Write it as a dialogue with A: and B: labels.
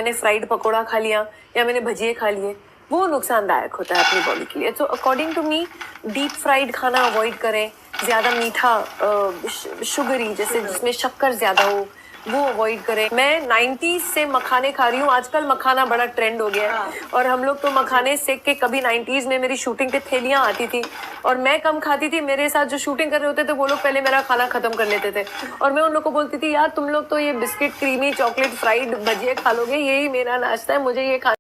A: मैंने फ्राइड पकौड़ा खा लिया या मैंने भजिए खा लिए, वो नुकसानदायक होता है अपनी बॉडी के लिए। तो according to me deep fried खाना अवॉइड करें, ज़्यादा मीठा शुगरी जैसे जिसमें शक्कर ज़्यादा हो वो अवॉइड करें। मैं 90s से मखाने खा रही हूँ, आजकल मखाना बड़ा ट्रेंड हो गया है और हम लोग तो मखाने सेक के, कभी 90s में मेरी शूटिंग पे थैलियाँ आती थी और मैं कम खाती थी, मेरे साथ जो शूटिंग कर रहे होते थे वो लोग पहले मेरा खाना खत्म कर लेते थे और मैं उन लोग को बोलती थी यार तुम लोग तो ये बिस्किट क्रीमी चॉकलेट फ्राइड भजिए खा लोगे, यही मेरा नाश्ता है, मुझे ये खा